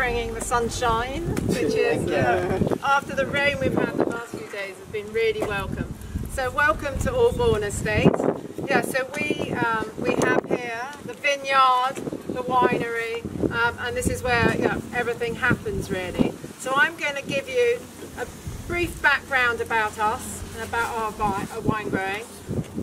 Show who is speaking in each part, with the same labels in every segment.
Speaker 1: bringing the sunshine, which is, after the rain we've had the last few days, has been really welcome. So welcome to Albourne Estate. Yeah, so we have here the vineyard, the winery, and this is where everything happens really. So I'm going to give you a brief background about us and about our wine growing.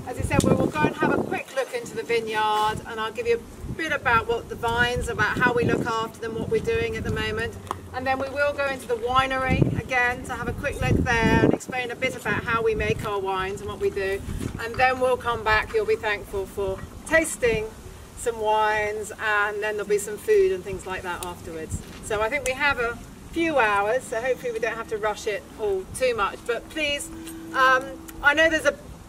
Speaker 1: As I said, we will go and have a quick look into the vineyard, and I'll give you a bit about what the vines, about how we look after them, what we're doing at the moment. And then we will go into the winery again to have a quick look there and explain a bit about how we make our wines and what we do. And then we'll come back, you'll be thankful for tasting some wines, and then there'll be some food and things like that afterwards. So I think we have a few hours, so hopefully we don't have to rush it all too much. But please, I know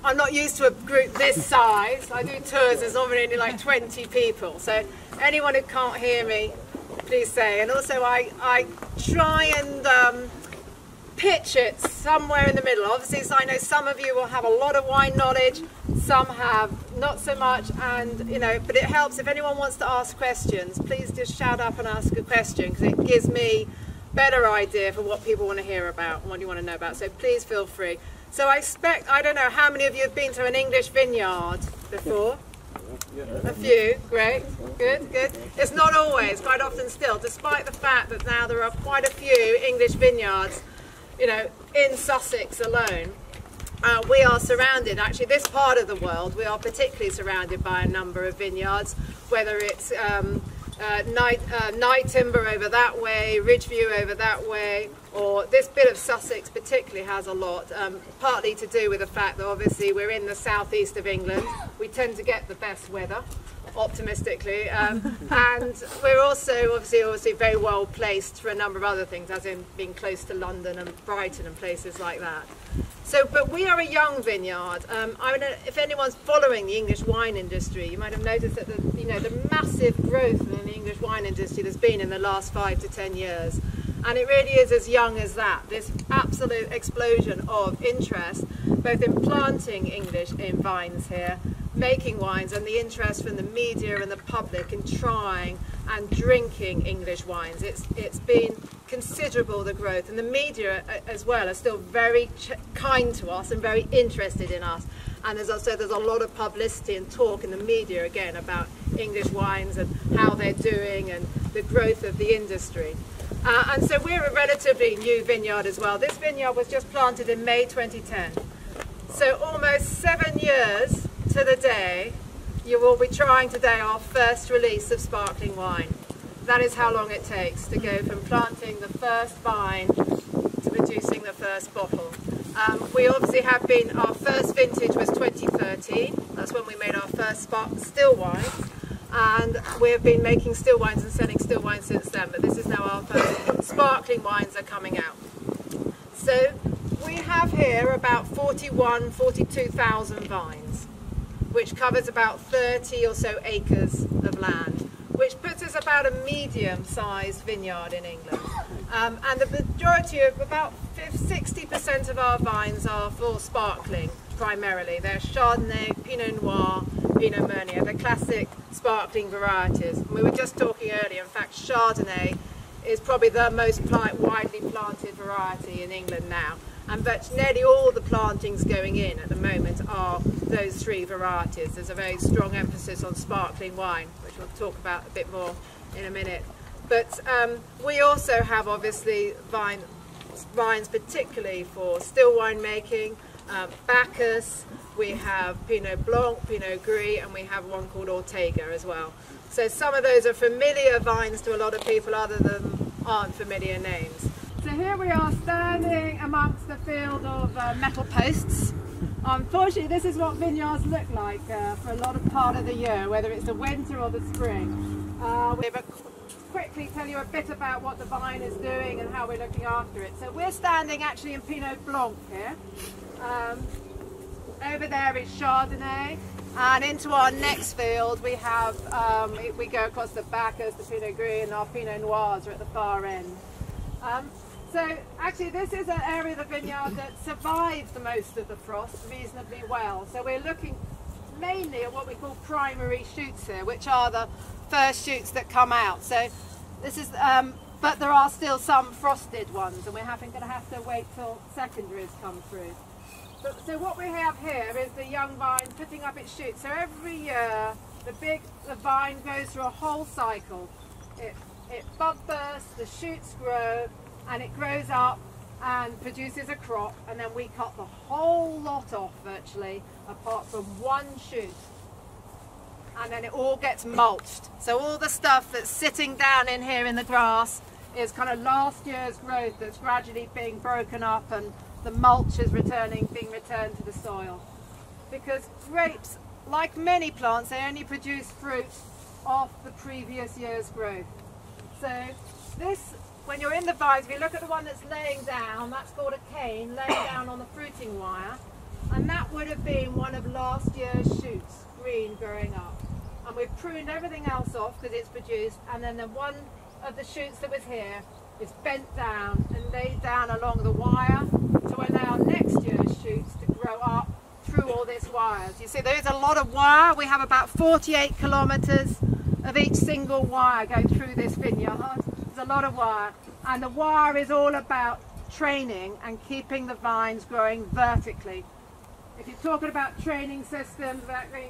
Speaker 1: I'm not used to a group this size. I do tours, there's normally only like 20 people. So anyone who can't hear me, please say. And also I try and pitch it somewhere in the middle. Obviously, so I know some of you will have a lot of wine knowledge, some have not so much, and but it helps if anyone wants to ask questions, please just shout up and ask a question, because it gives me better idea for what people want to hear about and what you want to know about. So please feel free. So I don't know how many of you have been to an English vineyard before? A few, great, good. It's not always, quite often still, despite the fact that now there are quite a few English vineyards, in Sussex alone. We are surrounded, actually this part of the world, we are particularly surrounded by a number of vineyards, whether it's Night Timber over that way, Ridgeview over that way, or this bit of Sussex particularly has a lot, partly to do with the fact that obviously we're in the southeast of England. We tend to get the best weather, optimistically, and we're also obviously very well placed for a number of other things, as in being close to London and Brighton and places like that. So, but we are a young vineyard. I don't know if anyone's following the English wine industry, you might have noticed that the massive growth in the English wine industry there's been in the last 5 to 10 years. And it really is as young as that, this absolute explosion of interest, both in planting English in vines here, making wines, and the interest from the media and the public in trying and drinking English wines. It's been considerable, the growth, and the media as well are still very kind to us and very interested in us. And as I said, there's a lot of publicity and talk in the media again about English wines and how they're doing and the growth of the industry. And so we're a relatively new vineyard as well. This vineyard was just planted in May 2010. So almost 7 years to the day, you will be trying today our first release of sparkling wine. That is how long it takes to go from planting the first vine to producing the first bottle. We obviously have been, our first vintage was 2013. That's when we made our first still wines. And we've been making still wines and selling still wines since then, but this is now our first sparkling wines are coming out. So we have here about 42,000 vines, which covers about 30 or so acres of land, which puts us about a medium-sized vineyard in England. And the majority of, about 60% of our vines are for sparkling, primarily. They're Chardonnay, Pinot Noir, Pinot Meunier, the classic sparkling varieties. And we were just talking earlier, in fact, Chardonnay is probably the most widely planted variety in England now. And nearly all the plantings going in at the moment are those 3 varieties. There's a very strong emphasis on sparkling wine, which we'll talk about a bit more in a minute. But we also have obviously vines particularly for still wine making, Bacchus, we have Pinot Blanc, Pinot Gris, and we have one called Ortega as well. So some of those are familiar vines to a lot of people, other than aren't familiar names. So here we are standing amongst a field of metal posts. Unfortunately, this is what vineyards look like for a lot of part of the year, whether it's the winter or the spring. We'll quickly tell you a bit about what the vine is doing and how we're looking after it. So we're standing actually in Pinot Blanc here. Over there is Chardonnay, and into our next field we have, we go across the Bacchus, the Pinot Gris, and our Pinot Noirs are at the far end. So actually this is an area of the vineyard that survives the most of the frost reasonably well. So we're looking mainly at what we call primary shoots here, which are the first shoots that come out. So this is but there are still some frosted ones, and we're going to have to wait till secondaries come through. So what we have here is the young vine putting up its shoots. So every year the vine goes through a whole cycle. It bud bursts, the shoots grow, and it grows up and produces a crop, and then we cut the whole lot off virtually, apart from one shoot. And then it all gets mulched. So all the stuff that's sitting down in here in the grass is kind of last year's growth that's gradually being broken up, and the mulch is being returned to the soil. Because grapes, like many plants, they only produce fruit off the previous year's growth. So this, when you're in the vines, if you look at the one that's laying down, that's called a cane, laying down on the fruiting wire, and that would have been one of last year's shoots, green, growing up. And we've pruned everything else off because it's produced, and then the one of the shoots that was here is bent down and laid down along the wire to allow next year's shoots to grow up through all these wires. You see, there is a lot of wire. We have about 48 kilometres of each single wire going through this vineyard. There's a lot of wire, and the wire is all about training and keeping the vines growing vertically. If you're talking about training systems,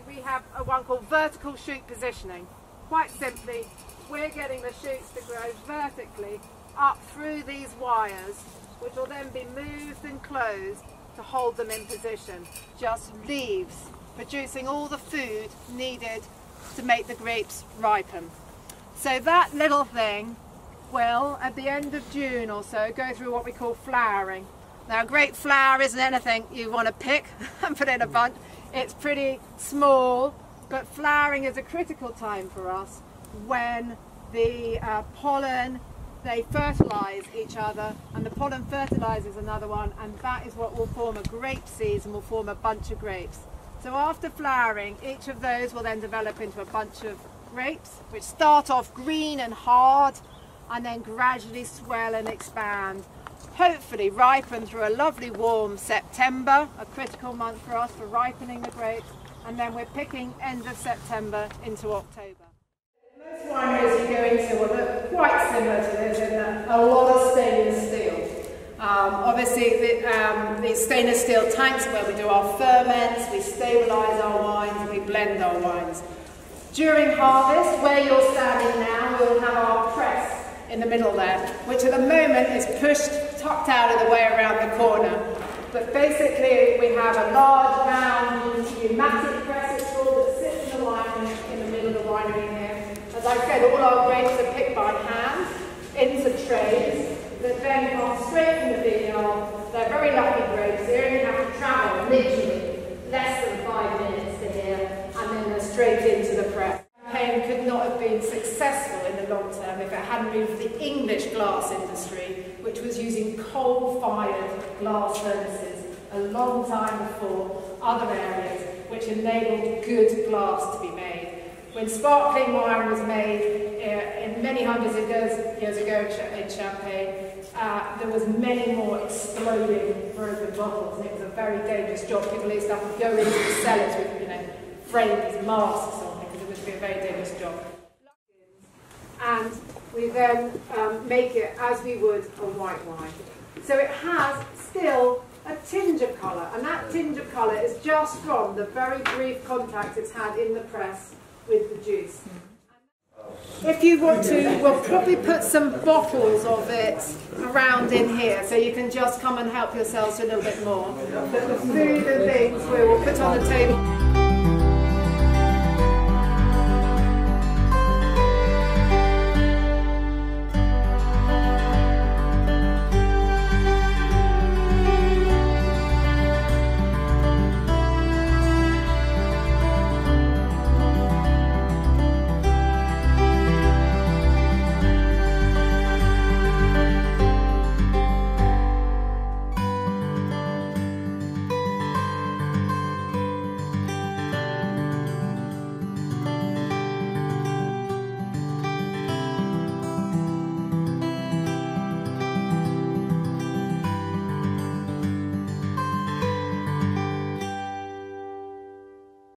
Speaker 1: we have one called vertical shoot positioning. Quite simply, we're getting the shoots to grow vertically up through these wires, which will then be moved and closed to hold them in position. Just leaves, producing all the food needed to make the grapes ripen. So that little thing will, at the end of June or so, go through what we call flowering. Now, grape flower isn't anything you want to pick and put in a bunch. It's pretty small, but flowering is a critical time for us when the pollen, they fertilise each other, and the pollen fertilises another one, and that is what will form a grape seed and will form a bunch of grapes. So after flowering, each of those will then develop into a bunch of grapes, which start off green and hard, and then gradually swell and expand. Hopefully ripen through a lovely warm September, a critical month for us for ripening the grapes, and then we're picking end of September into October. Most wineries you go into will look quite similar to this in a lot of stainless steel. Obviously these stainless steel tanks where we do our ferments, we stabilise our wines, and we blend our wines. During harvest, where you're standing now, we'll have our press in the middle there, which at the moment is tucked out of the way around the corner. But basically we have a large round pneumatic press, it's called, that sits in the winery, in the middle of the winery here. As I said, all our grapes are picked by hand into trays that then come straight from the vineyard. They're very lucky grapes, they only have to travel literally less than 5 minutes to here, and then they're straight into the press. Champagne could not have been successful in the long term if it hadn't been for the English glass industry, which was using coal-fired glass furnaces a long time before other areas, which enabled good glass to be made. When sparkling wine was made in many hundreds of years ago in Champagne, there was many more exploding broken bottles, and it was a very dangerous job. People used to have to go into the cellars with, framed masks on, because it would be a very dangerous job. And we then make it as we would a white wine. So it has still a tinge of colour, and that tinge of colour is just from the very brief contact it's had in the press with the juice. If you want to, we'll probably put some bottles of it around in here, so you can just come and help yourselves a little bit more. But the food and things we will put on the table.